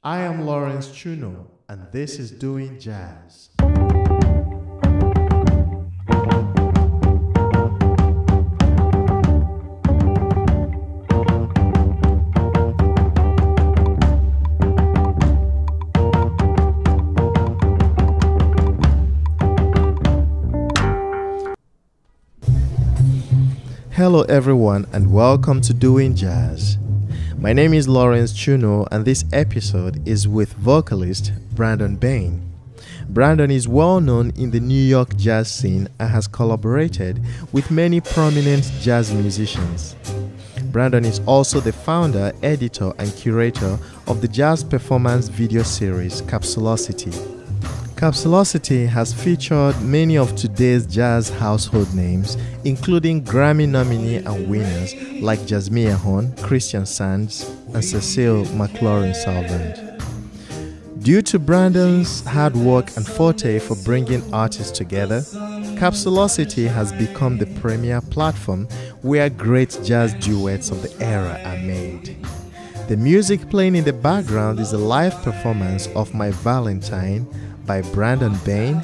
I am Lawrence Chuno, and this is Doing Jazz. Hello everyone and welcome to Doing Jazz. My name is Lawrence Chuno and this episode is with vocalist Brandon Bain. Brandon is well known in the New York jazz scene and has collaborated with many prominent jazz musicians. Brandon is also the founder, editor and curator of the jazz performance video series Capsulocity. Capsulocity has featured many of today's jazz household names, including Grammy nominee and winners like Jasmine Horn, Christian Sands, and Cecile McLaurin-Salvant. Due to Brandon's hard work and forte for bringing artists together, Capsulocity has become the premier platform where great jazz duets of the era are made. The music playing in the background is a live performance of My Valentine by Brandon Bain.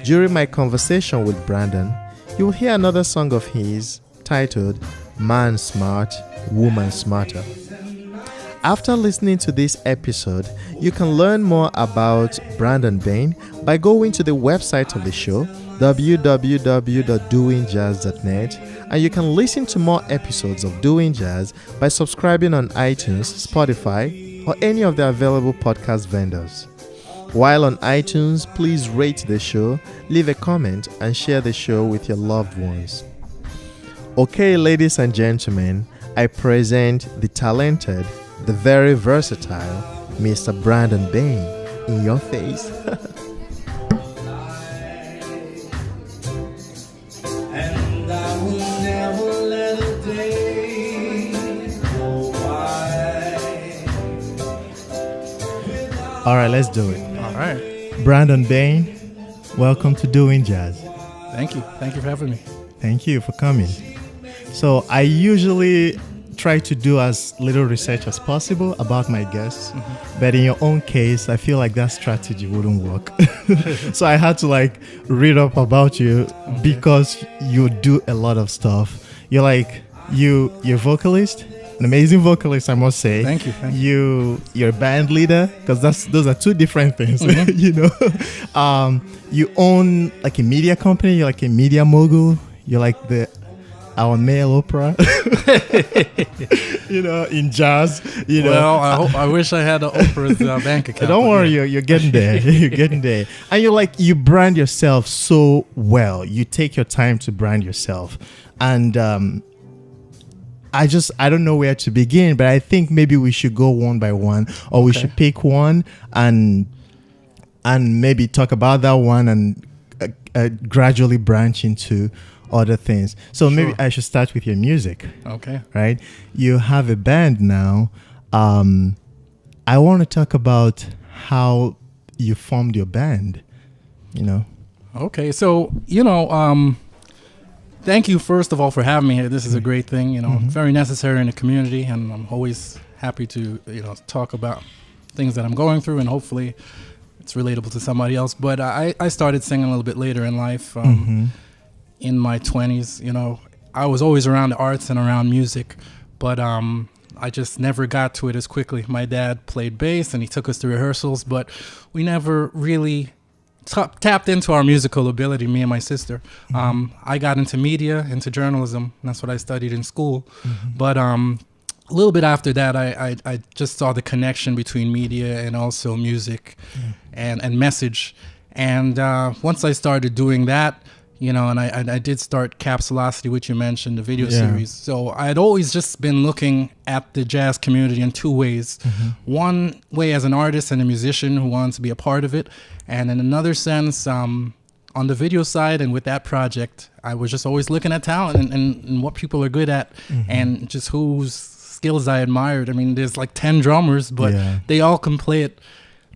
During my conversation with Brandon, you will hear another song of his titled Man Smart, Woman Smarter. After listening to this episode, you can learn more about Brandon Bain by going to the website of the show, www.doingjazz.net, and you can listen to more episodes of Doing Jazz by subscribing on iTunes, Spotify, or any of the available podcast vendors. While on iTunes, please rate the show, leave a comment, and share the show with your loved ones. Okay, ladies and gentlemen, I present the talented, the very versatile Mr. Brandon Bain in your face. All right, let's do it. All right. Brandon Bain, welcome to Doing Jazz. Thank you. Thank you for having me. Thank you for coming. So I usually try to do as little research as possible about my guests, but in your own case, I feel like that strategy wouldn't work. So I had to read up about you because you do a lot of stuff. You're a vocalist. An amazing vocalist, I must say. Thank you. You're a band leader, because those are two different things. You own a media company. You're a media mogul. You're our male Oprah. In jazz. Well, I wish I had Oprah's bank account. Don't worry, you're getting there. You're getting there, and you brand yourself so well. You take your time to brand yourself, and I don't know where to begin, but I think maybe we should go one by one, or we should pick one and maybe talk about that one and gradually branch into other things. So Maybe I should start with your music. Okay. Right? You have a band now. I want to talk about how you formed your band, Okay. So, thank you, first of all, for having me here. This is a great thing, very necessary in the community, and I'm always happy to, talk about things that I'm going through, and hopefully it's relatable to somebody else. But I started singing a little bit later in life, in my 20s. I was always around the arts and around music, but I just never got to it as quickly. My dad played bass, and he took us to rehearsals, but we never really tapped into our musical ability, me and my sister. I got into media, into journalism, and that's what I studied in school. But a little bit after that, I just saw the connection between media and also music and message. And once I started doing that, and I did start Capsulocity, which you mentioned, the video series. So I had always just been looking at the jazz community in two ways. One way as an artist and a musician who wanted to be a part of it. And in another sense, on the video side and with that project, I was just always looking at talent and what people are good at and just whose skills I admired. I mean, there's 10 drummers, but they all can play it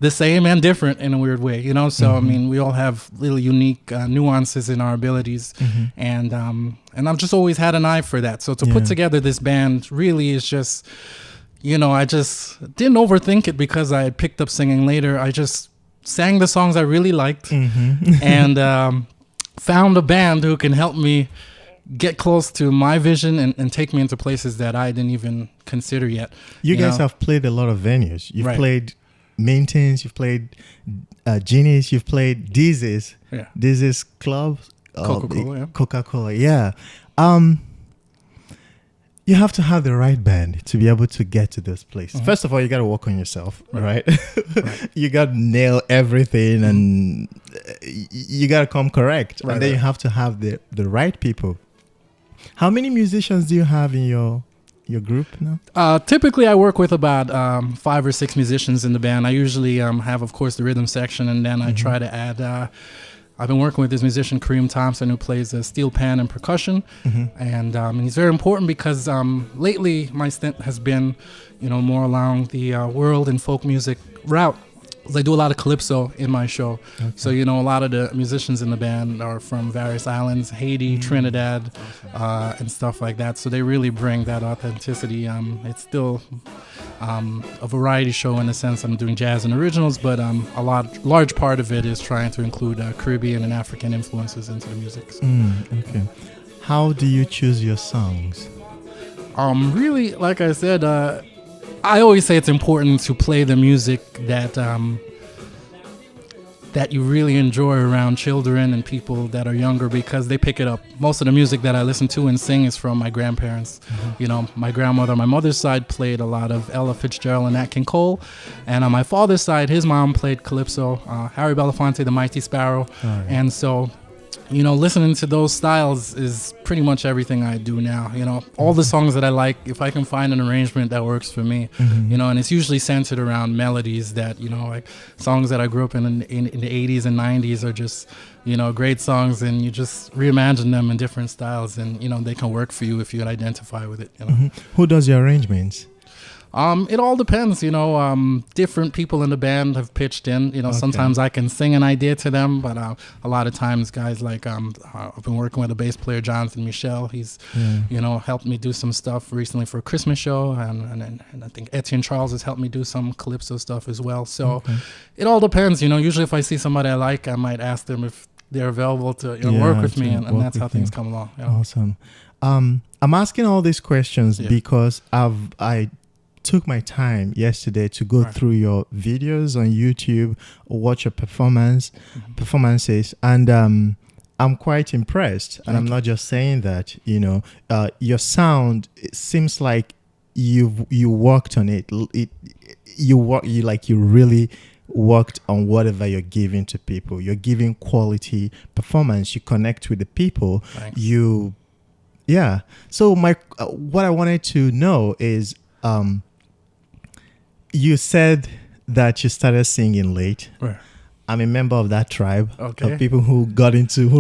the same and different in a weird way, So I mean, we all have little unique nuances in our abilities, and I've just always had an eye for that. So to put together this band really is just I just didn't overthink it because I had picked up singing later. I just sang the songs I really liked and found a band who can help me get close to my vision and take me into places that I didn't even consider yet. You guys have played a lot of venues. You've played Maintenance, you've played Genius, you've played Dizzy's Club, Coca-Cola, yeah. You have to have the right band to be able to get to those places. First of all, you got to work on yourself, right? You got to nail everything and you got to come correct. And then you have to have the right people. How many musicians do you have in your group now? Typically, I work with about 5 or 6 musicians in the band. I usually have, of course, the rhythm section, and then I try to add... I've been working with this musician, Kareem Thompson, who plays steel pan and percussion. And he's very important because lately my stint has been, more along the world and folk music route. I do a lot of calypso in my show. So, a lot of the musicians in the band are from various islands, Haiti, Trinidad, and stuff like that. So they really bring that authenticity. It's still a variety show in the sense I'm doing jazz and originals, but large part of it is trying to include Caribbean and African influences into the music. So. Okay. How do you choose your songs? Really, like I said, I always say it's important to play the music that you really enjoy around children and people that are younger because they pick it up. Most of the music that I listen to and sing is from my grandparents. My grandmother on my mother's side played a lot of Ella Fitzgerald and Nat King Cole. And on my father's side, his mom played calypso, Harry Belafonte, the Mighty Sparrow. And so... listening to those styles is pretty much everything I do now. All the songs that I like, if I can find an arrangement that works for me, and it's usually centered around melodies that, like songs that I grew up in the 80s and 90s are just, great songs, and you just reimagine them in different styles, and, they can work for you if you identify with it. Who does your arrangements? It all depends, different people in the band have pitched in, sometimes I can sing an idea to them, but a lot of times guys like, I've been working with a bass player, Jonathan Michel. He's, helped me do some stuff recently for a Christmas show. And I think Etienne Charles has helped me do some calypso stuff as well. So it all depends, usually if I see somebody I like, I might ask them if they're available to work with me. And that's how things come along. Awesome. I'm asking all these questions because I took my time yesterday to go through your videos on YouTube, watch your performances, and I'm quite impressed. And I'm not just saying that, your sound, it seems like you worked on it. You really worked on whatever you're giving to people. You're giving quality performance. You connect with the people. Thanks. So what I wanted to know is, you said that you started singing late. Right. I'm a member of that tribe of people who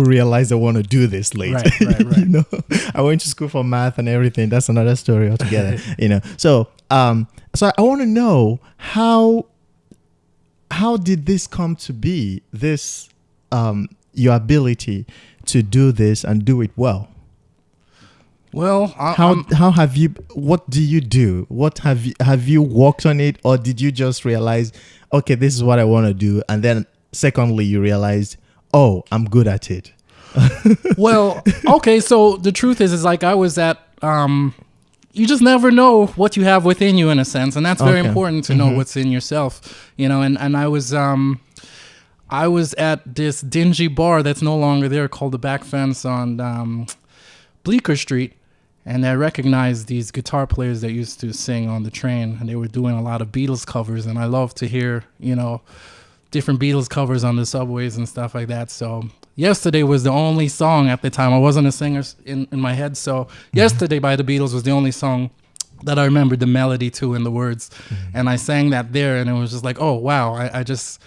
realized they want to do this late. Right. I went to school for math and everything. That's another story altogether. So I want to know how did this come to be? This your ability to do this and do it well. Well, how have you? What do you do? What have you worked on it, or did you just realize, okay, this is what I want to do, and then secondly you realized, oh, I'm good at it? Well, okay. So the truth is like I was at. You just never know what you have within you in a sense, and that's very important to know what's in yourself. And I was at this dingy bar that's no longer there called the Back Fence on Bleecker Street. And I recognized these guitar players that used to sing on the train, and they were doing a lot of Beatles covers. And I love to hear, different Beatles covers on the subways and stuff like that. So Yesterday was the only song at the time. I wasn't a singer in my head. So Yesterday by the Beatles was the only song that I remembered the melody to and the words. And I sang that there, and it was just like, oh, wow. I just,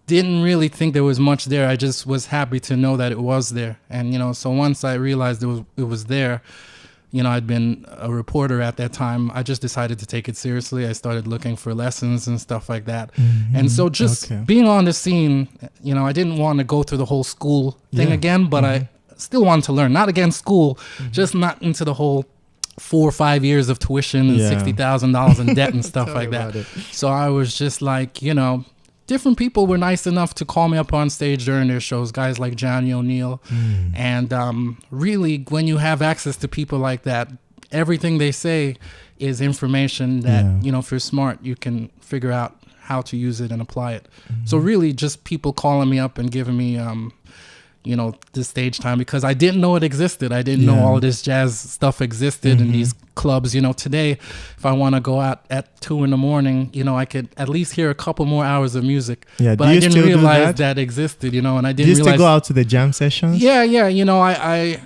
didn't really think there was much there. I just was happy to know that it was there. And, so once I realized it was there, I'd been a reporter at that time. I just decided to take it seriously. I started looking for lessons and stuff like that. And so just being on the scene, I didn't want to go through the whole school thing again, but I still wanted to learn. Not against school, just not into the whole 4 or 5 years of tuition and $60,000 in debt and stuff like that. So I was just like, you know, different people were nice enough to call me up on stage during their shows, guys like Johnny O'Neill. And really, when you have access to people like that, everything they say is information that, you know, if you're smart, you can figure out how to use it and apply it. So really just people calling me up and giving me, you know, this stage time, because I didn't know it existed. I didn't know all of this jazz stuff existed in these clubs. You know, today, if I want to go out at 2 a.m, you know, I could at least hear a couple more hours of music. But I didn't realize that existed, you know, and I didn't realize. You used to go out to the jam sessions? Yeah. You know, I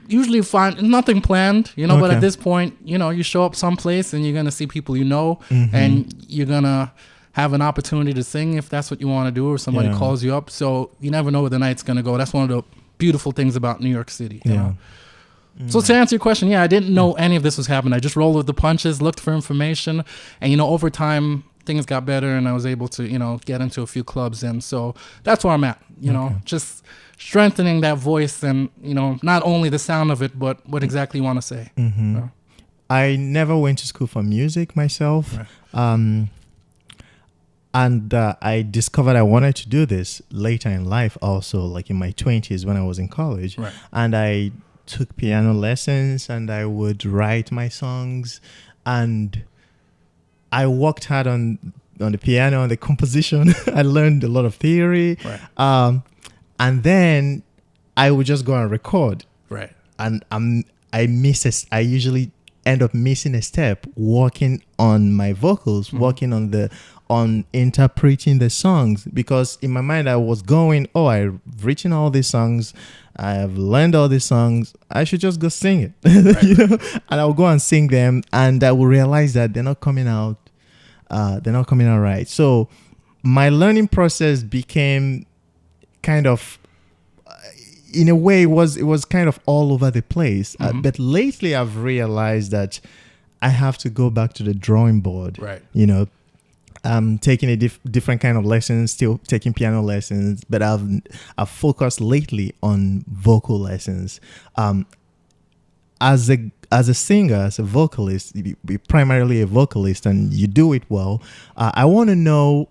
usually find nothing planned, you know, but at this point, you know, you show up someplace and you're going to see people you know, and you're going to have an opportunity to sing if that's what you want to do, or somebody calls you up. So you never know where the night's going to go. That's one of the beautiful things about New York City. You know? So to answer your question, I didn't know any of this was happening. I just rolled with the punches, looked for information, and, you know, over time things got better and I was able to, you know, get into a few clubs. And so that's where I'm at, you know, just strengthening that voice and, you know, not only the sound of it, but what exactly you want to say. So. I never went to school for music myself. And I discovered I wanted to do this later in life also, like in my 20s when I was in college. And I took piano lessons and I would write my songs. And I worked hard on the piano and the composition. I learned a lot of theory. And then I would just go and record. And I usually end up missing a step working on my vocals, working on interpreting the songs, because in my mind I was going, I've written all these songs, I have learned all these songs, I should just go sing it. You know? And I'll go and sing them and I will realize that they're not coming out right. So my learning process became kind of, in a way, it was kind of all over the place. But lately I've realized that I have to go back to the drawing board. You know, I'm taking a different kind of lessons, still taking piano lessons, but I've focused lately on vocal lessons. As a singer, as a vocalist, you're primarily a vocalist and you do it well. I want to know,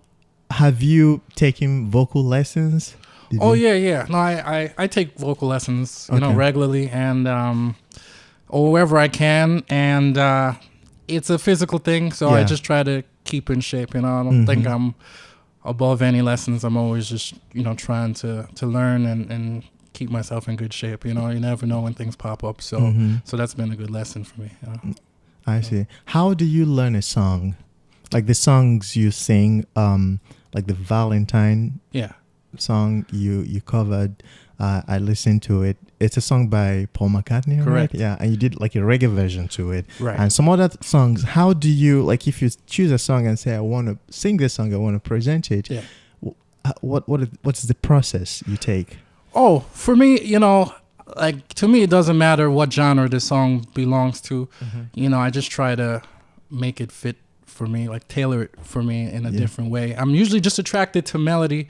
have you taken vocal lessons? Yeah. No, I take vocal lessons, you know, regularly and or wherever I can, and it's a physical thing, so I just try to keep in shape. You know, I don't think I'm above any lessons. I'm always just, you know, trying to learn and keep myself in good shape. You know, you never know when things pop up, so that's been a good lesson for me. You know? I see. How do you learn a song? Like the songs you sing, like the Valentine song you covered, I listened to it. It's a song by Paul McCartney, correct? Right? Yeah, and you did like a reggae version to it, and some other songs. How do you, like, if you choose a song and say, I want to sing this song, I want to present it, what's the process you take? For me, you know, like, to me it doesn't matter what genre the song belongs to. You know, I just try to make it fit for me, like tailor it for me in a different way. I'm usually just attracted to melody,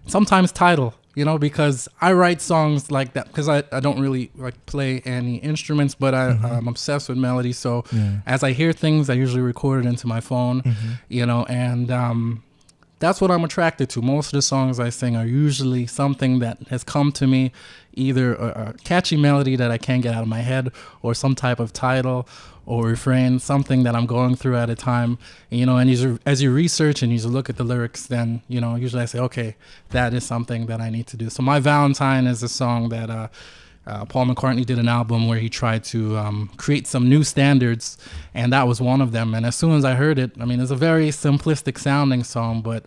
sometimes title, you know, because I write songs like that because I don't really like play any instruments, but I'm obsessed with melody. So as I hear things, I usually record it into my phone, you know, and that's what I'm attracted to. Most of the songs I sing are usually something that has come to me, either a catchy melody that I can't get out of my head, or some type of title or refrain, something that I'm going through at a time, you know. And as you research and you look at the lyrics, then, you know, usually I say, okay, that is something that I need to do. So my Valentine is a song that Paul McCartney did an album where he tried to create some new standards, and that was one of them. And as soon as I heard it, I mean, it's a very simplistic sounding song, but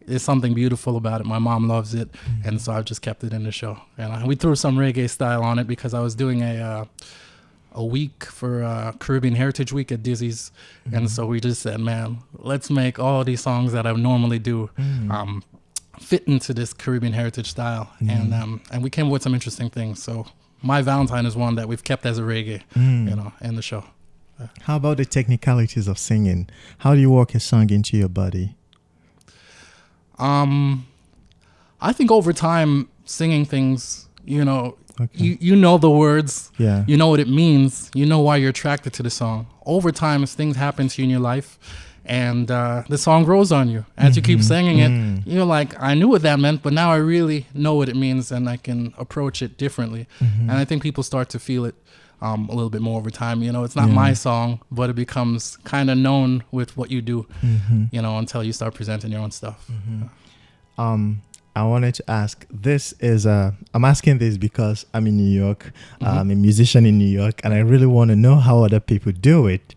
there's something beautiful about it. My mom loves it, and so I've just kept it in the show. And we threw some reggae style on it because I was doing a week for Caribbean Heritage Week at Dizzy's, and so we just said, man, let's make all these songs that I normally do fit into this Caribbean Heritage style, and we came up with some interesting things. So my Valentine is one that we've kept as a reggae, you know, in the show. How about the technicalities of singing? How do you work a song into your body? I think over time, singing things, you know, you know the words. Yeah. You know what it means. You know why you're attracted to the song. Over time, as things happen to you in your life, and the song grows on you. As you keep singing it, you're like, I knew what that meant, but now I really know what it means, and I can approach it differently. And I think people start to feel it a little bit more over time. You know, it's not my song, but it becomes kind of known with what you do, you know, until you start presenting your own stuff. I wanted to ask, I'm asking this because I'm in New York, I'm a musician in New York, and I really want to know how other people do it.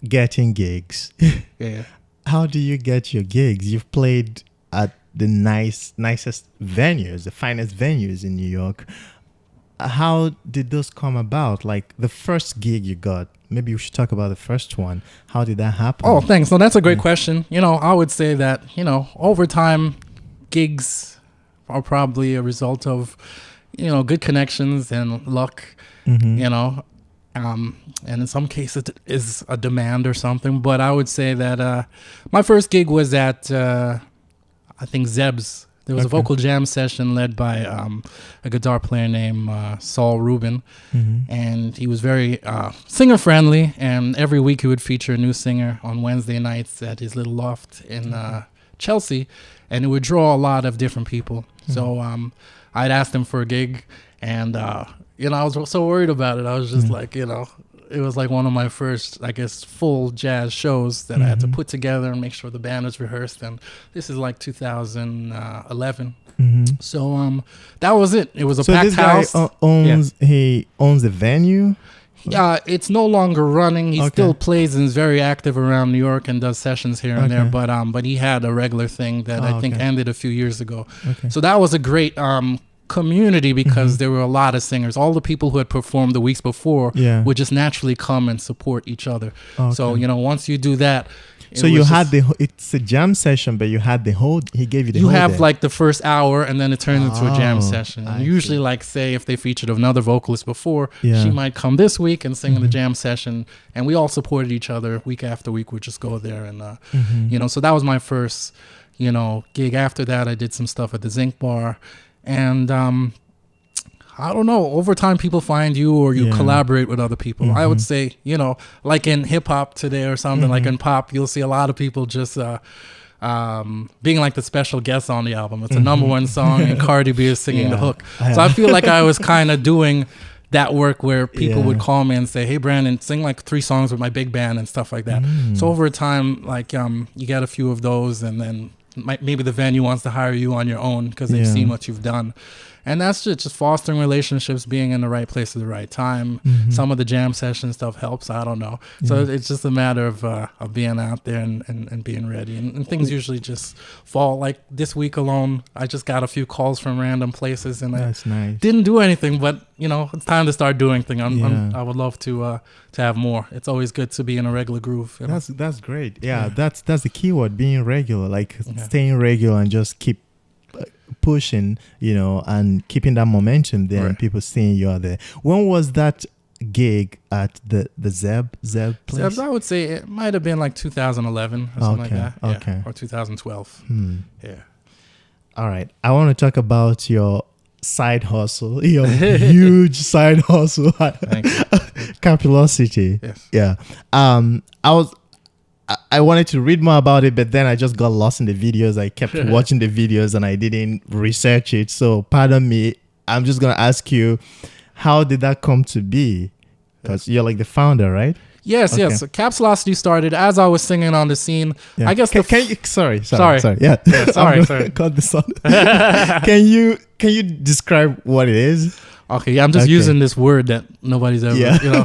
Getting gigs. Yeah. How do you get your gigs? You've played at the nicest venues, the finest venues in New York. How did those come about? Like the first gig you got, maybe we should talk about the first one. How did that happen? Oh, thanks. No, that's a great question. You know, I would say that, you know, over time, gigs are probably a result of, you know, good connections and luck, you know, and in some cases it is a demand or something. But I would say that my first gig was at, I think, Zeb's. There was a vocal jam session led by a guitar player named Saul Rubin, and he was very singer-friendly, and every week he would feature a new singer on Wednesday nights at his little loft in Chelsea, and it would draw a lot of different people. So I'd asked him for a gig, and you know, I was so worried about it. I was just like, you know, it was like one of my first, I guess, full jazz shows that I had to put together and make sure the band was rehearsed. And this is like 2011. So that was it. It was a packed house. So this guy he owns the venue? It's no longer running. He still plays and is very active around New York and does sessions here and there. But he had a regular thing that I think ended a few years ago. So that was a great community because there were a lot of singers. All the people who had performed the weeks before would just naturally come and support each other. So, you know, once you do that, so you had it's a jam session, but you had he gave you the you whole have day. like the first hour, and then it turns into a jam session. And usually, like, say if they featured another vocalist before, she might come this week and sing in the jam session, and we all supported each other week after week. We'd just go there, and you know, so that was my first, you know, gig. After that, I did some stuff at the Zinc Bar, and I don't know, over time people find you or you collaborate with other people. I would say, you know, like in hip hop today or something, like in pop, you'll see a lot of people just being like the special guests on the album. It's a number one song and Cardi B is singing the hook. So I feel like I was kind of doing that work where people would call me and say, hey, Brandon, sing like 3 songs with my big band and stuff like that. So over time, like you get a few of those, and then maybe the venue wants to hire you on your own because they've seen what you've done. And that's just fostering relationships, being in the right place at the right time. Some of the jam session stuff helps. I don't know. So it's just a matter of being out there and being ready. And things usually just fall. Like this week alone, I just got a few calls from random places, and That's nice. Didn't do anything. But, you know, it's time to start doing things. I would love to have more. It's always good to be in a regular groove. You know? That's great. Yeah, that's the key word, being regular, like staying regular and just keep pushing, you know, and keeping that momentum there, and people seeing you are there. When was that gig at the Zeb place? Zeb's, I would say it might have been like 2011 or something like that. Or 2012. Yeah. All right. I want to talk about your side hustle, your huge side hustle, Capulocity. Yes. Yeah. I wanted to read more about it, but then I just got lost in the videos. I kept watching the videos and I didn't research it. So pardon me. I'm just going to ask you, how did that come to be? Because you're like the founder, right? Yes, yes. So Capsulocity started as I was singing on the scene. Yeah. I guess sorry. Yeah. Sorry. Cut this on. Can you describe what it is? Okay, I'm just using this word that nobody's ever, you know.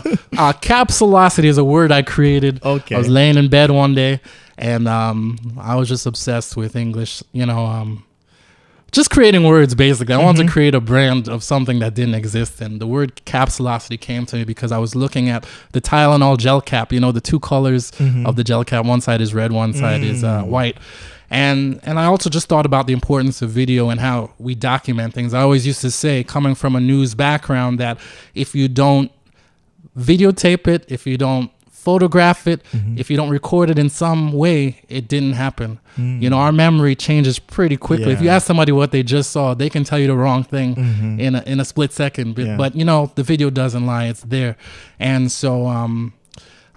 Capsulocity is a word I created. Okay. I was laying in bed one day, and I was just obsessed with English, you know, just creating words, basically. I wanted to create a brand of something that didn't exist, and the word Capsulocity came to me because I was looking at the Tylenol gel cap, you know, the 2 colors of the gel cap. One side is red, one side is white. And I also just thought about the importance of video and how we document things. I always used to say, coming from a news background, that if you don't videotape it, if you don't photograph it, if you don't record it in some way, it didn't happen. You know, our memory changes pretty quickly. If you ask somebody what they just saw, they can tell you the wrong thing in a split second. But you know, the video doesn't lie; it's there. And so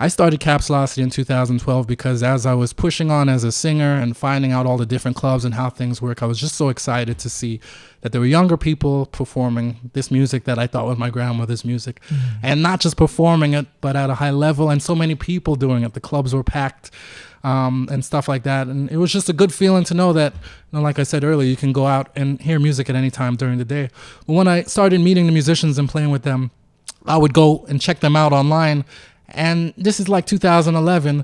I started Capsulocity in 2012 because as I was pushing on as a singer and finding out all the different clubs and how things work, I was just so excited to see that there were younger people performing this music that I thought was my grandmother's music. And not just performing it, but at a high level, and so many people doing it. The clubs were packed and stuff like that. And it was just a good feeling to know that, you know, like I said earlier, you can go out and hear music at any time during the day. But when I started meeting the musicians and playing with them, I would go and check them out online. And this is like 2011.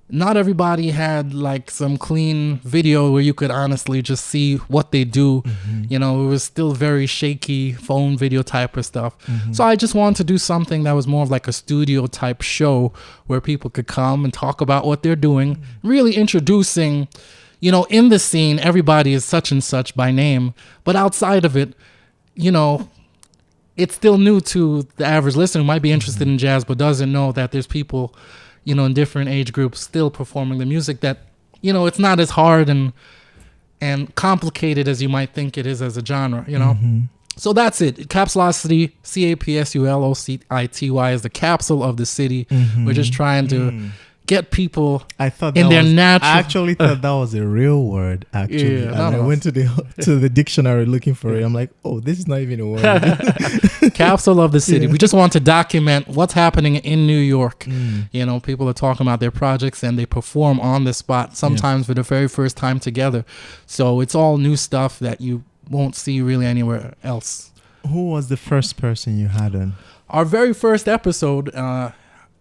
Not everybody had like some clean video where you could honestly just see what they do. You know, it was still very shaky phone video type of stuff. So I just wanted to do something that was more of like a studio type show where people could come and talk about what they're doing, really introducing, you know, in the scene, everybody is such and such by name, but outside of it, you know, it's still new to the average listener who might be interested in jazz but doesn't know that there's people, you know, in different age groups still performing the music that, you know, it's not as hard and complicated as you might think it is as a genre, you know. So that's it. Capsulocity, Capsulocity is the capsule of the city. We're just trying to get people in their natural. I actually thought that was a real word. Actually, and I went to the dictionary looking for it. I'm like, oh, this is not even a word. Capsule of the city. We just want to document what's happening in New York. You know, people are talking about their projects and they perform on the spot, sometimes for the very first time together. So it's all new stuff that you won't see really anywhere else. Who was the first person you had on? Our very first episode,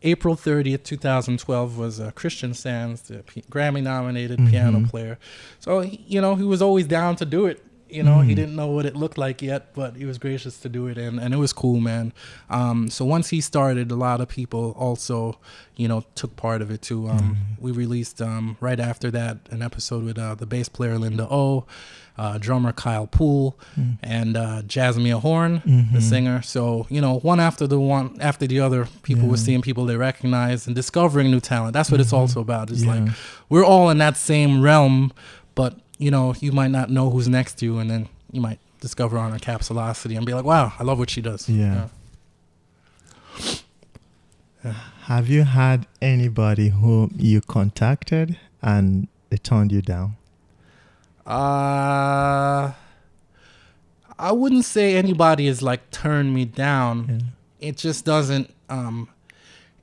April 30th, 2012, was Christian Sands, the Grammy-nominated piano player. So, you know, he was always down to do it. You know, he didn't know what it looked like yet, but he was gracious to do it, and it was cool, man. So once he started, a lot of people also, you know, took part of it too. We released right after that an episode with the bass player Linda O, drummer Kyle Poole, and Jasmine Horn, the singer. So, you know, one after the other, people were seeing people they recognize and discovering new talent. That's what it's also about. It's like we're all in that same realm, but you know, you might not know who's next to you, and then you might discover on a Capsulocity and be like, wow, I love what she does. Have you had anybody whom you contacted and they turned you down? I wouldn't say anybody has like turned me down. It just doesn't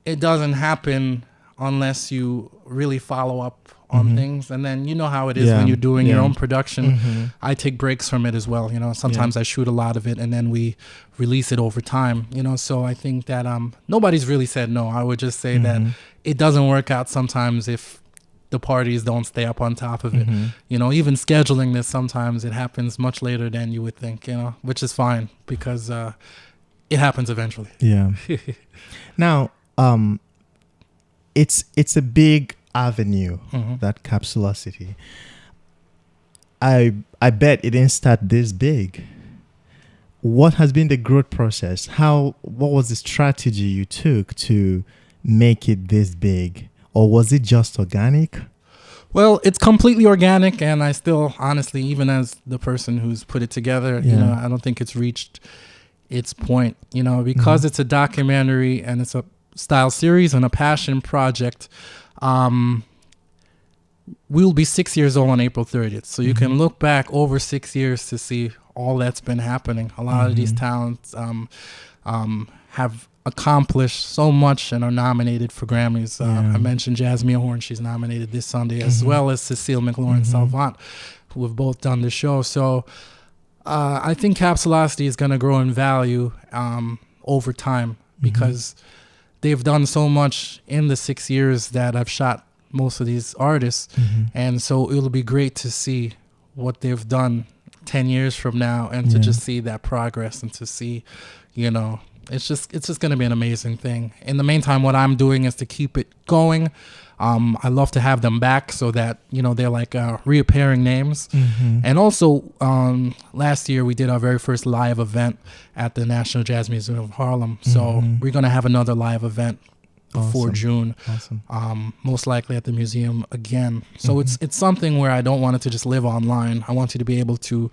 happen unless you really follow up on things. And then you know how it is when you're doing your own production. I take breaks from it as well. You know, sometimes I shoot a lot of it and then we release it over time, you know. So I think that nobody's really said no. I would just say that it doesn't work out sometimes if the parties don't stay up on top of it. You know, even scheduling this, sometimes it happens much later than you would think, you know, which is fine because it happens eventually. Now, it's a big avenue, that Capsulocity. I bet it didn't start this big. What has been the growth process? What was the strategy you took to make it this big? Or was it just organic? Well, it's completely organic, and I still, honestly, even as the person who's put it together, you know, I don't think it's reached its point, you know, because it's a documentary and it's a style series and a passion project. We'll be 6 years old on April 30th. So you can look back over 6 years to see all that's been happening. A lot of these talents have accomplished so much and are nominated for Grammys. I mentioned Jasmine Horn. She's nominated this Sunday, as well as Cecile McLaurin-Salvant, who have both done the show. So I think Capsulocity is going to grow in value over time because they've done so much in the 6 years that I've shot most of these artists. And so it'll be great to see what they've done 10 years from now and to just see that progress and to see, you know, it's just going to be an amazing thing. In the meantime, what I'm doing is to keep it going. I love to have them back so that, you know, they're like reappearing names. And also, last year we did our very first live event at the National Jazz Museum of Harlem. So we're going to have another live event before June. Awesome. Most likely at the museum again. So it's something where I don't want it to just live online. I want you to be able to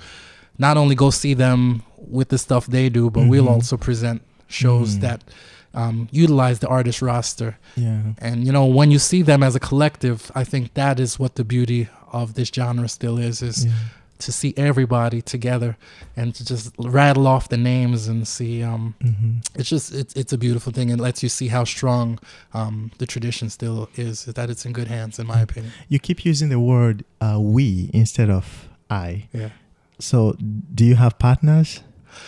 not only go see them with the stuff they do, but we'll also present shows that utilize the artist roster. Yeah. And, you know, when you see them as a collective, I think that is what the beauty of this genre still is to see everybody together and to just rattle off the names and see it's a beautiful thing. It lets you see how strong the tradition still is, that it's in good hands, in my opinion. You keep using the word we instead of I. Yeah. So do you have partners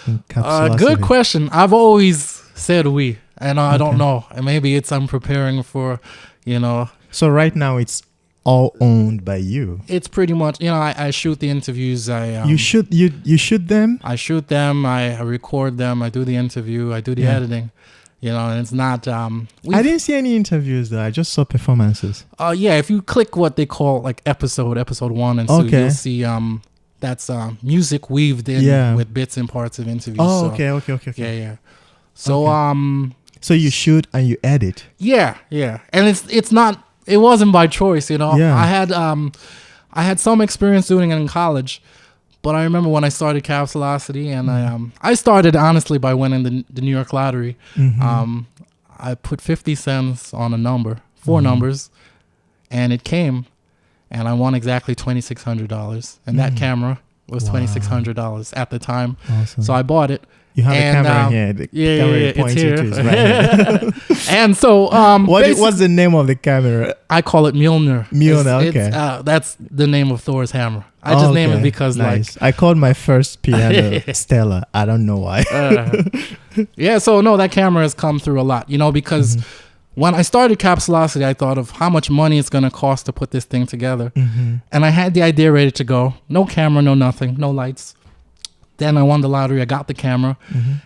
in Capsulocity? Good question. I've always said we, and I don't know. And maybe I'm preparing for, you know. So right now it's all owned by you. It's pretty much, you know, I shoot the interviews. You shoot them? I shoot them. I record them. I do the interview. I do the editing. You know, and it's not. I didn't see any interviews though. I just saw performances. Yeah, if you click what they call like episode 1 and 2, you'll see that's music weaved in with bits and parts of interviews. Oh, so, okay. Yeah. So so you shoot and you edit. Yeah, and it's not. It wasn't by choice, you know. Yeah. I had some experience doing it in college, but I remember when I started Capsulocity, and I started honestly by winning the New York lottery. I put 50 cents on a number, 4 numbers, and it came, and I won exactly $2,600, and that camera was $2,600 at the time. Awesome. So I bought it. You have a camera here. The camera it's points here. to is right here. And so, what's the name of the camera? I call it Mjolnir. Mjolnir, okay. That's the name of Thor's hammer. I just named it because, nice. I called my first piano Stella. I don't know why. Yeah, so no, that camera has come through a lot, you know, because when I started Capsulocity, I thought of how much money it's going to cost to put this thing together. And I had the idea ready to go. No camera, no nothing, no lights. Then I won the lottery. I got the camera,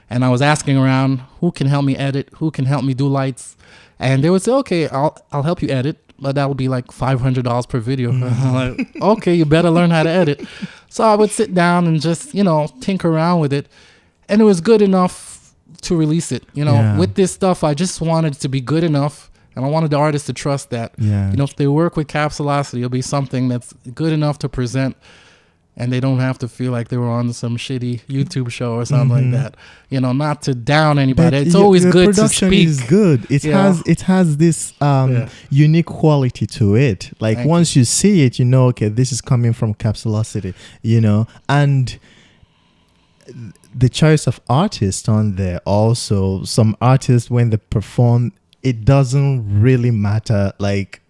and I was asking around who can help me edit, who can help me do lights, and they would say, "Okay, I'll help you edit, but that'll be like $500 per video." I'm like, okay, you better learn how to edit. So I would sit down and just, you know, tinker around with it, and it was good enough to release it. You know, with this stuff, I just wanted it to be good enough, and I wanted the artists to trust that. Yeah. You know, if they work with Capsulocity, it'll be something that's good enough to present. And they don't have to feel like they were on some shitty YouTube show or something like that. You know, not to down anybody. It's always good to speak. The production is good. It has this unique quality to it. Like once you see it, you know, okay, this is coming from Capsulocity, you know. And the choice of artists on there also, some artists, when they perform, it doesn't really matter, like,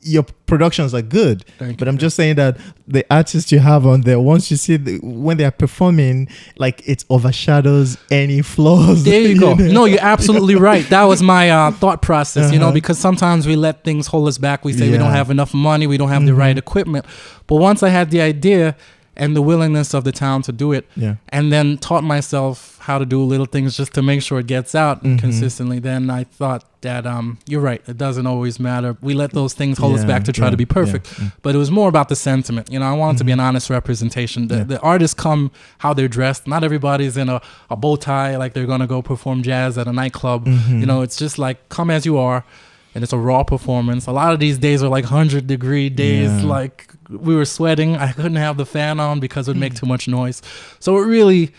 your productions are good, but I'm just saying that the artists you have on there, once you see when they are performing, like, it overshadows any flaws. There you go. No, you're absolutely right. That was my thought process, you know, because sometimes we let things hold us back. We say we don't have enough money, we don't have the right equipment. But once I had the idea and the willingness of the town to do it, and then taught myself how to do little things just to make sure it gets out consistently, then I thought that you're right, it doesn't always matter. We let those things hold us back to try to be perfect. But it was more about the sentiment. You know, I wanted to be an honest representation. The artists come how they're dressed. Not everybody's in a bow tie like they're going to go perform jazz at a nightclub. You know, it's just like, come as you are. And it's a raw performance. A lot of these days are like 100-degree days. Like, we were sweating. I couldn't have the fan on because it would make too much noise. So it really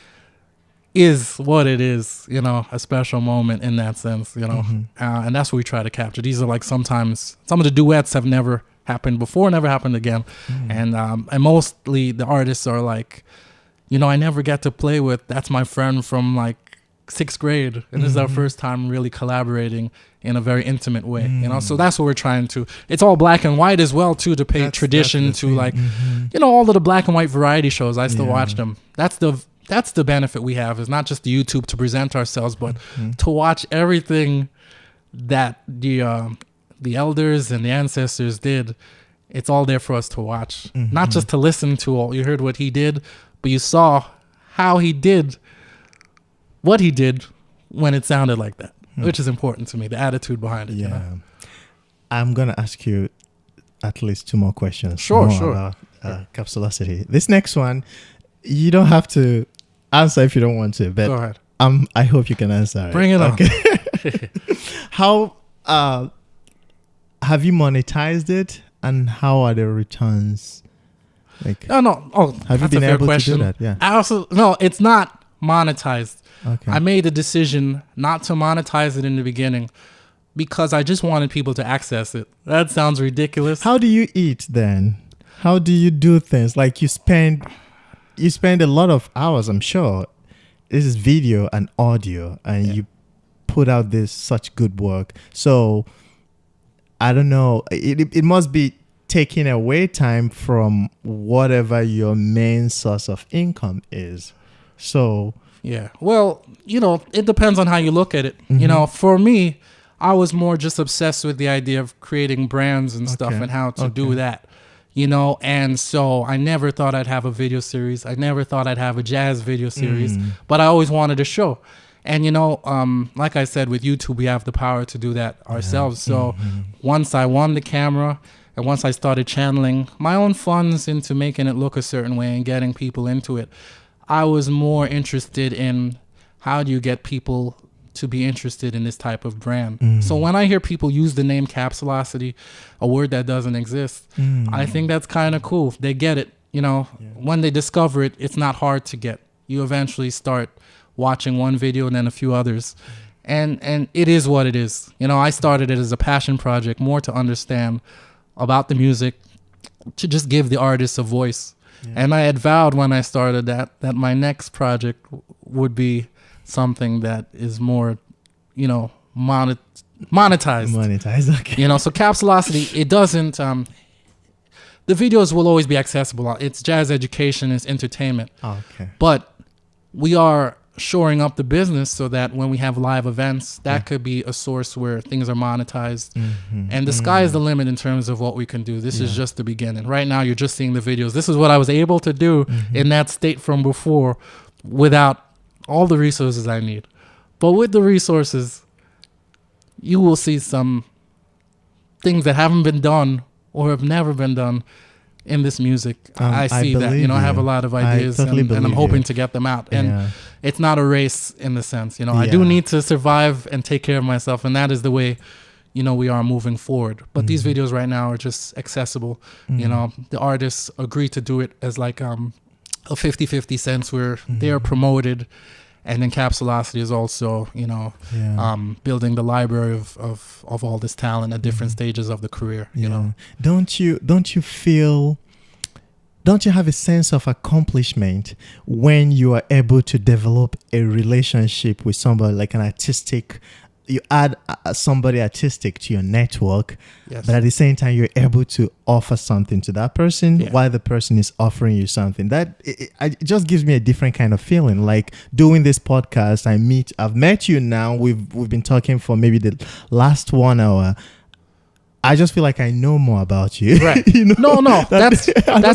is what it is, you know, a special moment in that sense, you know. And that's what we try to capture. These are like, sometimes some of the duets have never happened before, never happened again. And mostly the artists are like, you know, I never get to play with, that's my friend from like 6th grade, and this is our first time really collaborating in a very intimate way, you know. So that's what we're trying to. It's all black and white as well too, to pay tradition to like, you know, all of the black and white variety shows. I still watch them. That's the benefit we have, is not just the YouTube to present ourselves, but to watch everything that the elders and the ancestors did. It's all there for us to watch, not just to listen to. All you heard what he did, but you saw how he did what he did when it sounded like that, which is important to me, the attitude behind it. You know? I'm going to ask you at least 2 more questions. Sure. About Capsulocity. This next one, you don't have to answer if you don't want to, but go ahead. I hope you can answer. Bring it on. Okay. How Have you monetized it, and how are the returns? Like, no. Oh, have you been able to do that? Yeah. I also no. It's not monetized. Okay. I made a decision not to monetize it in the beginning because I just wanted people to access it. That sounds ridiculous. How do you eat then? How do you do things? Like you spend a lot of hours, I'm sure. This is video and audio, and you put out this such good work. So I don't know. It must be taking away time from whatever your main source of income is. So yeah. Well, it depends on how you look at it. For me, I was more just obsessed with the idea of creating brands and stuff and how to do that. And so I never thought I'd have a video series. I never thought I'd have a jazz video series, but I always wanted a show. And, like I said, with YouTube, we have the power to do that ourselves. So once I won the camera and once I started channeling my own funds into making it look a certain way and getting people into it, I was more interested in how do you get people to be interested in this type of brand. So when I hear people use the name Capsulocity, a word that doesn't exist, I think that's kind of cool. They get it. When they discover it, it's not hard to get. You eventually start watching one video and then a few others. And it is what it is. I started it as a passion project, more to understand about the music, to just give the artists a voice. And I had vowed when I started that my next project would be something that is more, monetized. Monetized, okay. So Capsulocity, it doesn't, the videos will always be accessible. It's jazz education, it's entertainment. Okay. But we are shoring up the business so that when we have live events, that could be a source where things are monetized. And the sky is the limit in terms of what we can do. This is just the beginning. Right now, you're just seeing the videos. This is what I was able to do in that state from before without all the resources I need. But with the resources, you will see some things that haven't been done or have never been done in this music. I see that. I have a lot of ideas and I'm hoping to get them out. And it's not a race in the sense, I do need to survive and take care of myself. And that is the way, we are moving forward. But these videos right now are just accessible. The artists agree to do it as like a 50-50 sense where they are promoted. And then Capsulocity is also, building the library of all this talent at different stages of the career, you know. Don't you have a sense of accomplishment when you are able to develop a relationship with somebody, like an artistic, you add somebody artistic to your network, but at the same time you're able to offer something to that person while the person is offering you something. That it just gives me a different kind of feeling. Like doing this podcast, I've met you now. We've been talking for maybe the last 1 hour. I just feel like I know more about you. Right. No, that's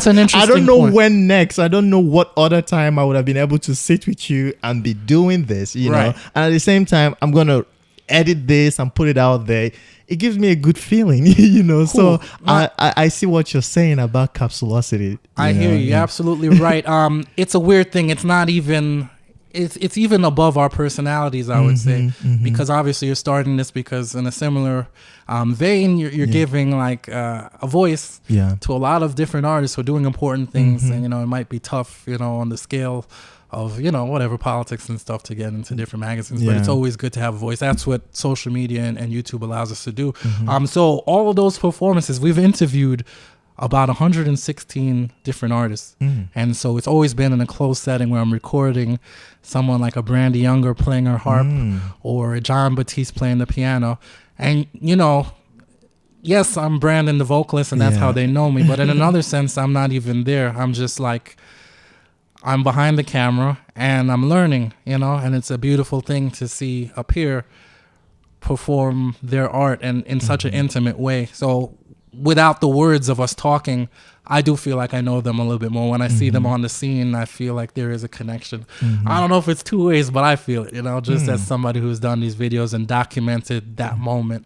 an interesting I don't know point. when next. I don't know what other time I would have been able to sit with you and be doing this, you know. And at the same time, I'm going to edit this and put it out there. It gives me a good feeling, Cool. So I see what you're saying about Capsulocity. I hear you. You're absolutely right. It's a weird thing. It's not even... It's even above our personalities, I would say, because obviously you're starting this because in a similar vein, you're giving like a voice to a lot of different artists who are doing important things. And, it might be tough, on the scale of, whatever politics and stuff to get into different magazines, but it's always good to have a voice. That's what social media and YouTube allows us to do. So all of those performances, we've interviewed about 116 different artists. And so it's always been in a closed setting where I'm recording someone like a Brandy Younger playing her harp or a John Batiste playing the piano. And, yes, I'm Brandon, the vocalist, and that's how they know me. But in another sense, I'm not even there. I'm just like, I'm behind the camera and I'm learning, and it's a beautiful thing to see a peer perform their art and in such an intimate way. So without the words of us talking, I do feel like I know them a little bit more. When I see them on the scene, I feel like there is a connection. I don't know if it's two ways, but I feel it, just as somebody who's done these videos and documented that moment.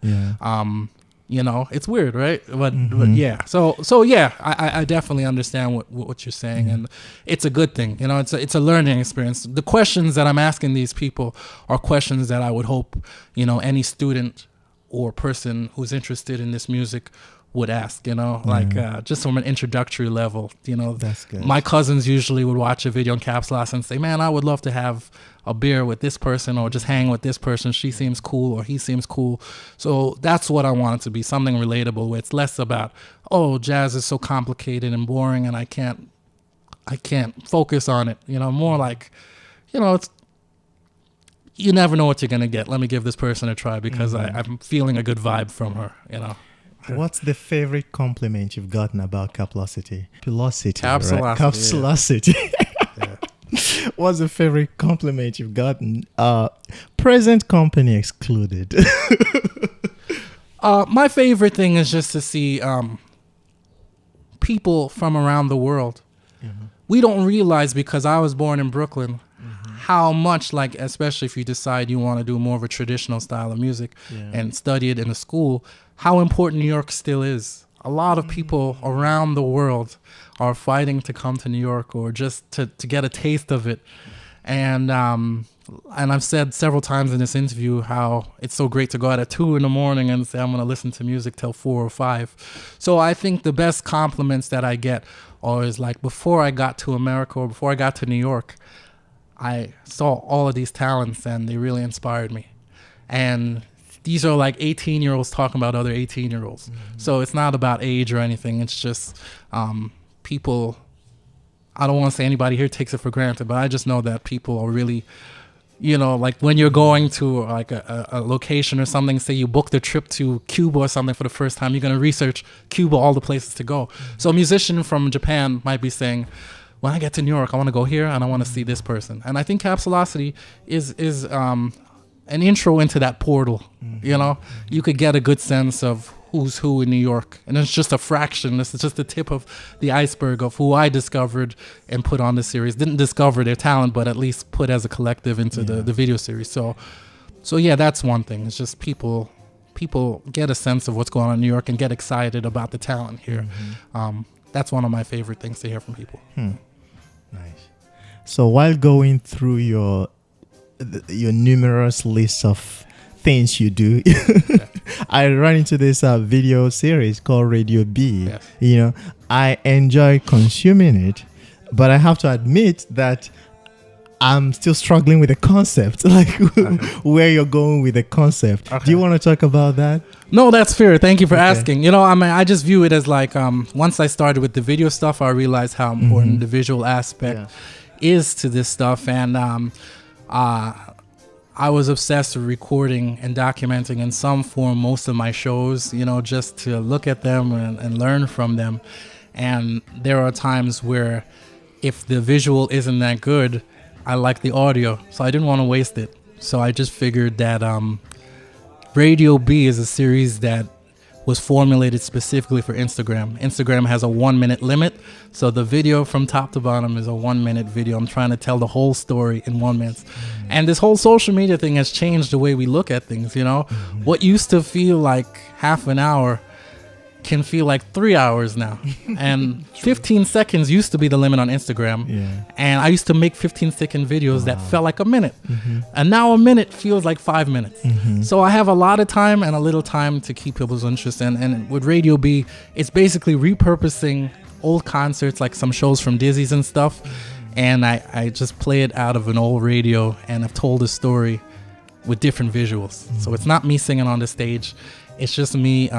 It's weird, right? But yeah. So yeah, I definitely understand what you're saying, and it's a good thing. It's a learning experience. The questions that I'm asking these people are questions that I would hope, any student or person who's interested in this music would ask, like just from an introductory level. That's good. My cousins usually would watch a video on Capsulocity and say, man, I would love to have a beer with this person or just hang with this person. She seems cool or he seems cool. So that's what I want it to be, something relatable where it's less about, oh, jazz is so complicated and boring and I can't focus on it. More like, it's, you never know what you're going to get. Let me give this person a try because I'm feeling a good vibe from her, What's the favorite compliment you've gotten about Capulocity? Capsulocity. Right? Capsulocity. Yeah. What's the favorite compliment you've gotten? Present company excluded. My favorite thing is just to see people from around the world. Mm-hmm. We don't realize, because I was born in Brooklyn, how much, like, especially if you decide you want to do more of a traditional style of music and study it in a school, how important New York still is. A lot of people around the world are fighting to come to New York or just to get a taste of it. And I've said several times in this interview how it's so great to go out at 2 a.m. and say, I'm going to listen to music till 4 or 5. So I think the best compliments that I get is like, before I got to America or before I got to New York, I saw all of these talents and they really inspired me. And these are like 18-year-olds talking about other 18-year-olds. So it's not about age or anything. It's just people. I don't want to say anybody here takes it for granted, but I just know that people are really, like when you're going to like a location or something, say you booked a trip to Cuba or something for the first time, you're going to research Cuba, all the places to go. So a musician from Japan might be saying, when I get to New York, I want to go here and I want to see this person. And I think Capsulocity is an intro into that portal. You could get a good sense of who's who in New York, and it's just a fraction. This is just the tip of the iceberg of who I discovered and put on the series. Didn't discover their talent, but at least put as a collective into the video series. So yeah, that's one thing. It's just people get a sense of what's going on in New York and get excited about the talent here. That's one of my favorite things to hear from people. Nice. So while going through your numerous lists of things you do, I ran into this video series called Radio B. Yes. I enjoy consuming it, but I have to admit that I'm still struggling with the concept, like where you're going with the concept. Do you want to talk about that? No, that's fair. Thank you for asking. I just view it as like, once I started with the video stuff, I realized how important the visual aspect is to this stuff. And I was obsessed with recording and documenting in some form most of my shows, just to look at them and learn from them. And there are times where if the visual isn't that good, I like the audio, so I didn't want to waste it. So I just figured that Radio B is a series that was formulated specifically for Instagram. Instagram has a 1-minute limit, so the video from top to bottom is a 1-minute video. I'm trying to tell the whole story in 1 minute. And this whole social media thing has changed the way we look at things, What used to feel like half an hour can feel like 3 hours now. And 15 seconds used to be the limit on Instagram. And I used to make 15-second videos that felt like a minute. And now a minute feels like 5 minutes. So I have a lot of time and a little time to keep people's interest in. And with Radio B, it's basically repurposing old concerts, like some shows from Dizzy's and stuff. And I just play it out of an old radio, and I've told a story with different visuals. So it's not me singing on the stage. It's just me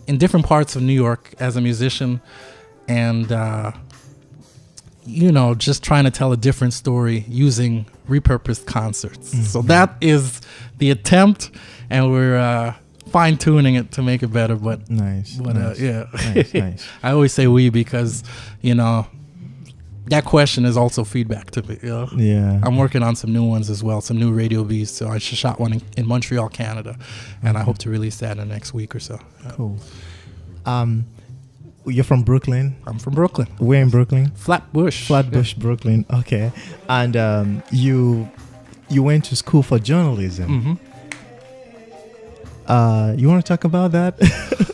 in different parts of New York as a musician, and just trying to tell a different story using repurposed concerts. So that is the attempt, and we're fine-tuning it to make it better. But nice. I always say we because that question is also feedback to me. I'm working on some new ones as well, some new Radio Bs. So I shot one in Montreal, Canada, and I hope to release that in the next week or so. Cool. You're from Brooklyn? I'm from Brooklyn. Where in Brooklyn? Flatbush, Brooklyn. Okay. And you went to school for journalism. You want to talk about that?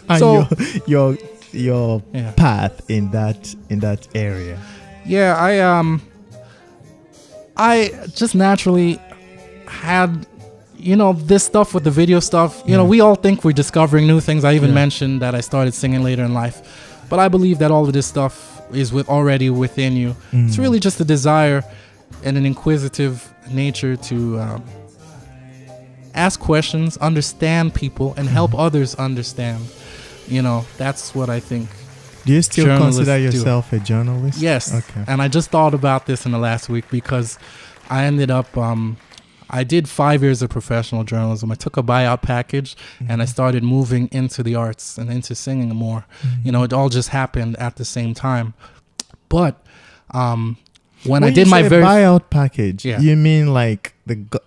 And so your path in that area. Yeah, I just naturally had this stuff with the video stuff, we all think we're discovering new things. I even mentioned that I started singing later in life, but I believe that all of this stuff is already within you. It's really just a desire and an inquisitive nature to ask questions, understand people, and help others understand. That's what I think. Do you still consider yourself a journalist? Yes. Okay. And I just thought about this in the last week because I ended up, I did 5 years of professional journalism. I took a buyout package and I started moving into the arts and into singing more. It all just happened at the same time. But when I did my buyout package, you mean like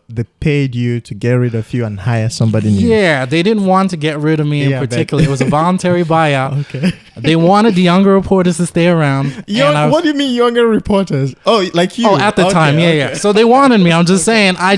they paid you to get rid of you and hire somebody new? Yeah, they didn't want to get rid of me in particular. It was a voluntary buyout. Okay. They wanted the younger reporters to stay around. What do you mean younger reporters? Oh, like you? Oh, at the time, yeah. So they wanted me. I'm just saying. I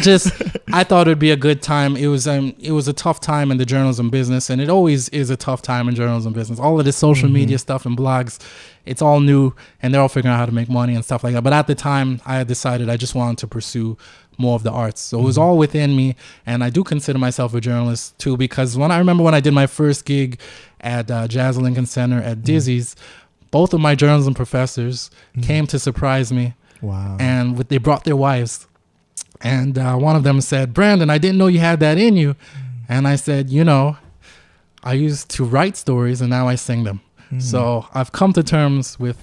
thought it'd be a good time. It was a tough time in the journalism business, and it always is a tough time in journalism business. All of this social media stuff and blogs, it's all new, and they're all figuring out how to make money and stuff like that. But at the time, I had decided I just wanted to pursue more of the arts. So it was all within me, and I do consider myself a journalist too, because when I did my first gig at Jazz Lincoln Center at Dizzy's, both of my journalism professors came to surprise me. Wow. And they brought their wives. And one of them said, "Brandon, I didn't know you had that in you." And I said, I used to write stories and now I sing them. So I've come to terms with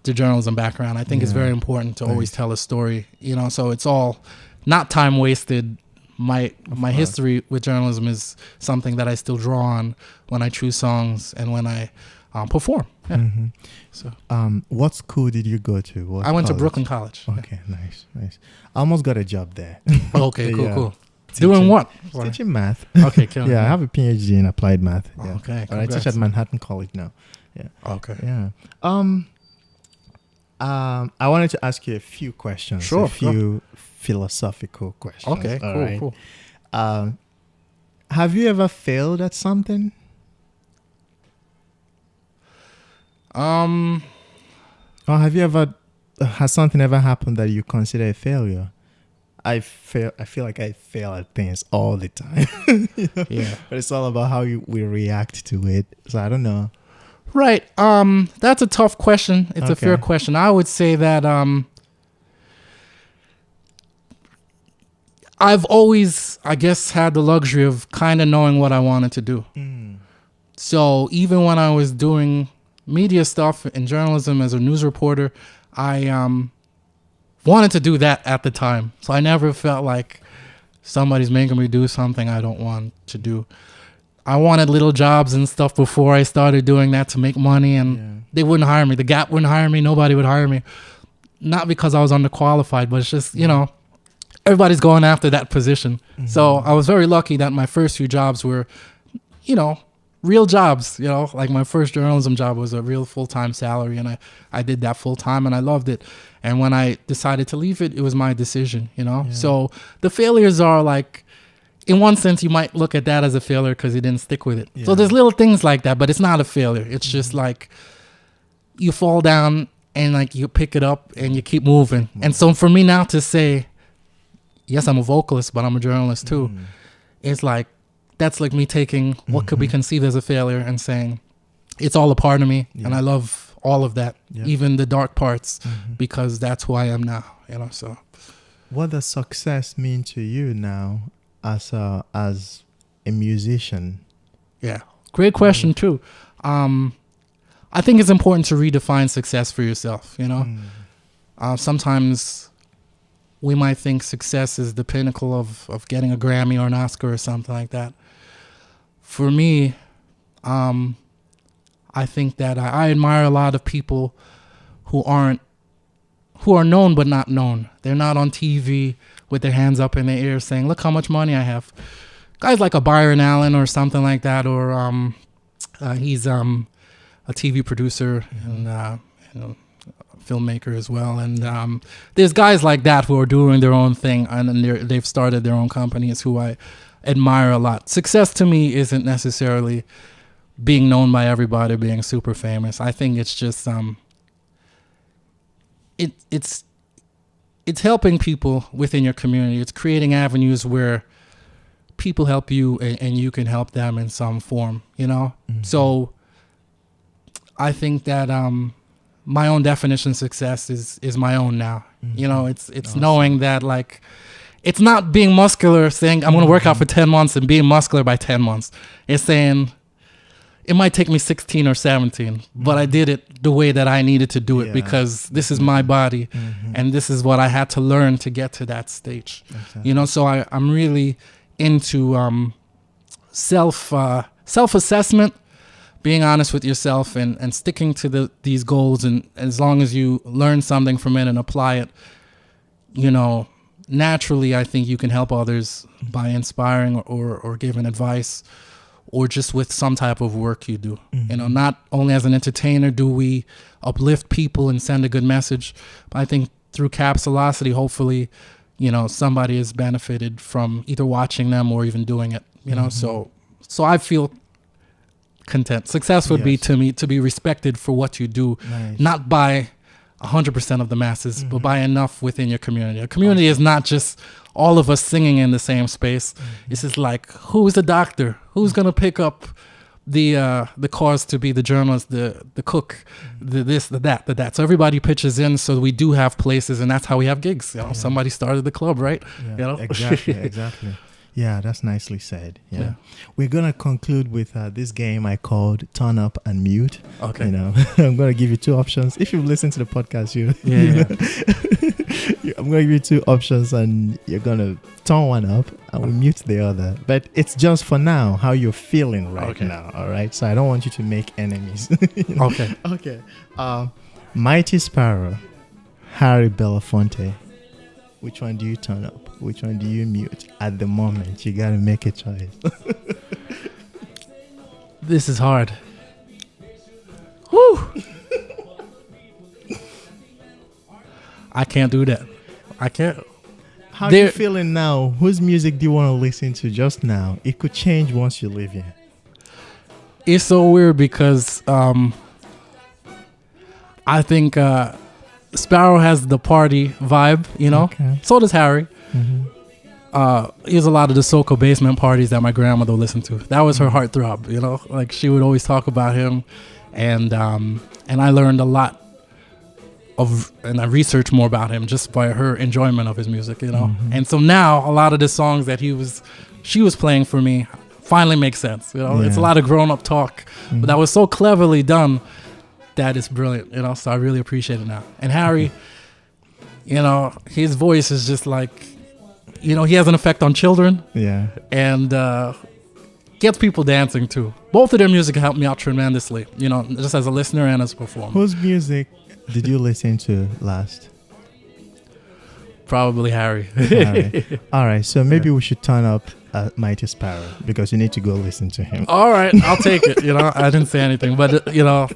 the journalism background. I think it's very important to always tell a story, so it's all not time wasted. My history with journalism is something that I still draw on when I choose songs and when I perform. Yeah. So, what school did you go to? I went to Brooklyn College. Okay, nice. I almost got a job there. Okay, cool. Doing what? Teaching math. Okay, cool. I have a PhD in applied math. Yeah. Okay, I teach at Manhattan College now. Yeah. Okay. Yeah. I wanted to ask you a few questions. Sure. A few philosophical questions. Okay, cool. Have you ever failed at something? Or have you ever, has something ever happened that you consider a failure? I feel like I fail at things all the time. Yeah. But it's all about how we react to it. So I don't know. Right. That's a tough question. It's a fair question. I would say that I've always, I guess, had the luxury of kind of knowing what I wanted to do. So even when I was doing media stuff in journalism as a news reporter, I wanted to do that at the time. So I never felt like somebody's making me do something I don't want to do. I wanted little jobs and stuff before I started doing that to make money, and they wouldn't hire me. The Gap wouldn't hire me. Nobody would hire me. Not because I was underqualified, but it's just, everybody's going after that position. So I was very lucky that my first few jobs were, real jobs. Like my first journalism job was a real full-time salary, and I did that full-time, and I loved it. And when I decided to leave it, it was my decision, So the failures are like, in one sense, you might look at that as a failure because you didn't stick with it. So there's little things like that, but it's not a failure. It's just like you fall down and like you pick it up and you keep moving. And so for me now to say, yes, I'm a vocalist, but I'm a journalist too, it's like, that's like me taking what could be conceived as a failure and saying, it's all a part of me. And I love all of that, even the dark parts, because that's who I am now, so. What does success mean to you now? As a musician? Yeah, great question too. I think it's important to redefine success for yourself. Sometimes we might think success is the pinnacle of getting a Grammy or an Oscar or something like that. For me, I think that I admire a lot of people who are known but not known. They're not on TV with their hands up in the air saying, look how much money I have. Guys like a Byron Allen or something like that, or he's a TV producer and filmmaker as well. And there's guys like that who are doing their own thing, and they've started their own companies who I admire a lot. Success to me isn't necessarily being known by everybody, being super famous. I think it's just it's helping people within your community. It's creating avenues where people help you and you can help them in some form, you know? So I think that my own definition of success is my own now. You know, it's awesome. Knowing that, like, it's not being muscular, saying I'm going to work out for 10 months and being muscular by 10 months. It's saying it might take me 16 or 17, but I did it the way that I needed to do it because this is my body and this is what I had to learn to get to that stage. Exactly. You know, so I'm really into self-assessment, being honest with yourself and sticking to these goals. And as long as you learn something from it and apply it, you know, naturally, I think you can help others by inspiring or giving advice or just with some type of work you do. You know, not only as an entertainer do we uplift people and send a good message, but I think through Capsulocity, hopefully, you know, somebody has benefited from either watching them or even doing it, you know, so I feel content. Success would be to me to be respected for what you do, not by 100% of the masses, but by enough within your community. A community is not just all of us singing in the same space. It's just like, who's the doctor? Who's gonna pick up the cause to be the journalist, the cook, the this, the that. So everybody pitches in. So we do have places, and that's how we have gigs. You know, somebody started the club, right? Yeah, you know, exactly. Yeah, that's nicely said. Yeah. We're going to conclude with this game I called Turn Up and Mute. Okay. You know, I'm going to give you two options. If you've listened to the podcast, I'm going to give you two options and you're going to turn one up and we mute the other. But it's just for now how you're feeling right now. All right. So I don't want you to make enemies. You know? Okay. Mighty Sparrow, Harry Belafonte. Which one do you turn up? Which one do you mute? At the moment, you got to make a choice. This is hard. Woo! I can't do that. I can't. How are you feeling now? Whose music do you want to listen to just now? It could change once you leave here. It's so weird because I think Sparrow has the party vibe, you know. Okay. So does Harry. He has a lot of the soca basement parties that my grandmother would listen to. That was her heartthrob, you know. Like she would always talk about him, and I learned a lot and I researched more about him just by her enjoyment of his music, you know. And so now a lot of the songs that she was playing for me finally make sense, you know. It's a lot of grown up talk, but that was so cleverly done. That is brilliant, you know, so I really appreciate it now. And Harry, you know, his voice is just like, you know, he has an effect on children. Yeah. And gets people dancing too. Both of their music helped me out tremendously, you know, just as a listener and as a performer. Whose music did you listen to last? Probably Harry. All right, so maybe we should turn up Mighty Sparrow because you need to go listen to him. All right, I'll take it. You know, I didn't say anything, but you know,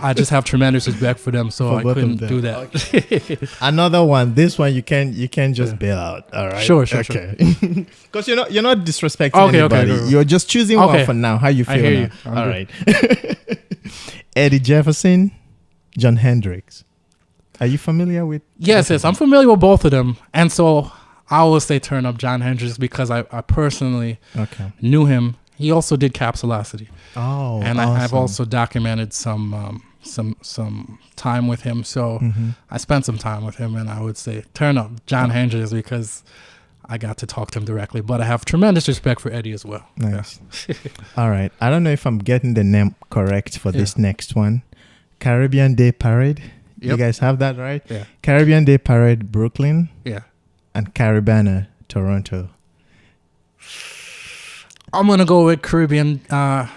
I just have tremendous respect for them, so I couldn't do that. Okay. Another one. This one you can just bail out. All right. Sure. Because you're not disrespecting anybody. Okay. You're just choosing one for now. How you feel? I hear you. All right. Eddie Jefferson, Jon Hendricks. Are you familiar with? Yes, I'm familiar with both of them, and so I always say turn up Jon Hendricks because I personally knew him. He also did Capsulocity. Oh, and awesome. I've also documented some time with him. So I spent some time with him, and I would say turn up Jon Hendricks because I got to talk to him directly. But I have tremendous respect for Eddie as well. Nice. Yeah. All right. I don't know if I'm getting the name correct for this next one. Caribbean Day Parade. Yep. You guys have that right? Yeah. Caribbean Day Parade, Brooklyn. Yeah. And Caribana, Toronto. I'm gonna go with Caribbean Day,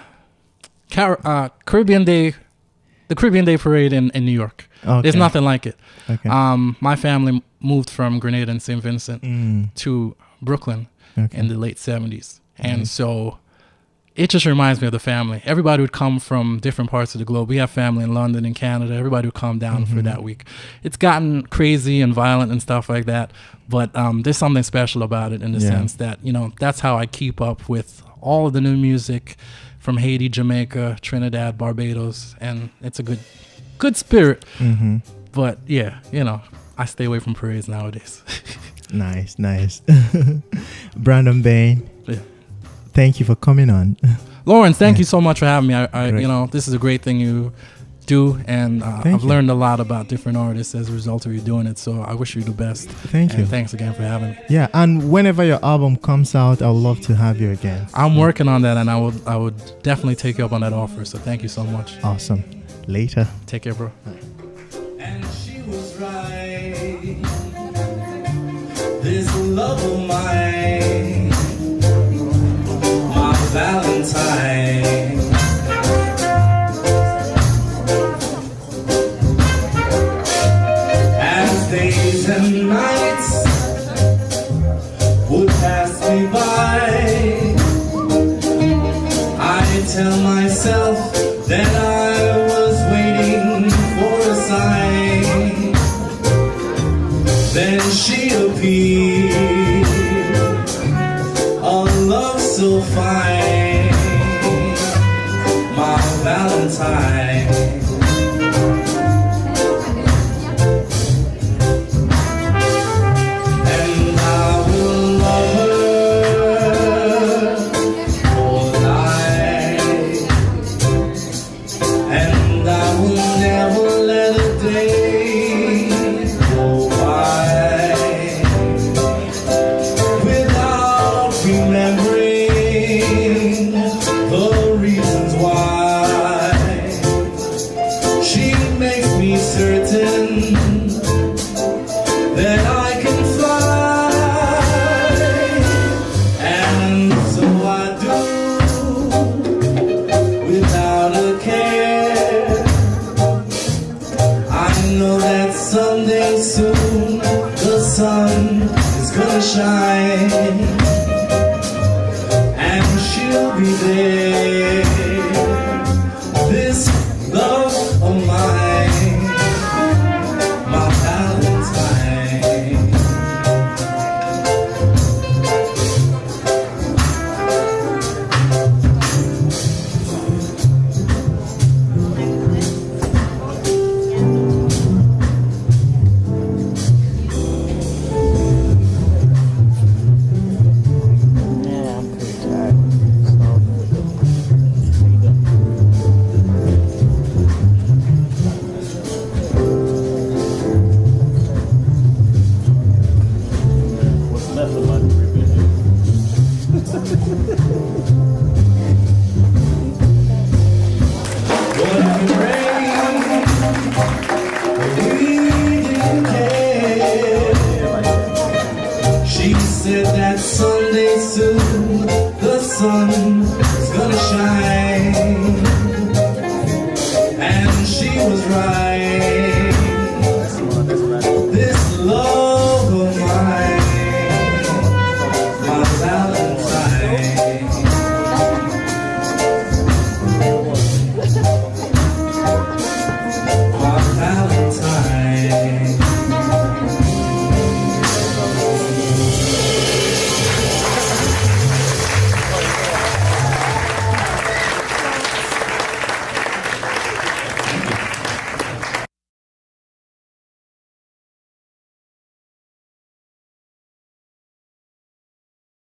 the Caribbean Day Parade in New York. Okay. There's nothing like it. Okay. My family moved from Grenada and St. Vincent to Brooklyn in the late 70s, and so it just reminds me of the family. Everybody would come from different parts of the globe. We have family in London and Canada. Everybody would come down for that week. It's gotten crazy and violent and stuff like that, but there's something special about it in the sense that, you know, that's how I keep up with all of the new music from Haiti, Jamaica, Trinidad, Barbados, and it's a good spirit. But yeah, you know, I stay away from parades nowadays. Nice. Brandon Bain. Yeah. thank you for coming on. Lawrence, thank you so much for having me. This is a great thing you do, and I've learned a lot about different artists as a result of you doing it. So I wish you the best. Thank you. Thanks again for having me. Yeah, and whenever your album comes out, I would love to have you again. I'm working on that, and I would definitely take you up on that offer. So thank you so much. Awesome. Later. Take care, bro. And she was right. This love of mine, my Valentine. As days and nights would pass me by, I tell myself that I was waiting for a sign. Then she appeared, a love so fine, my Valentine. And I will love her all night, and I will never let a day go by without remembering the reasons why. She makes me certain that I can fly, and so I do without a care. I know that someday soon the sun is gonna shine, and she'll be there.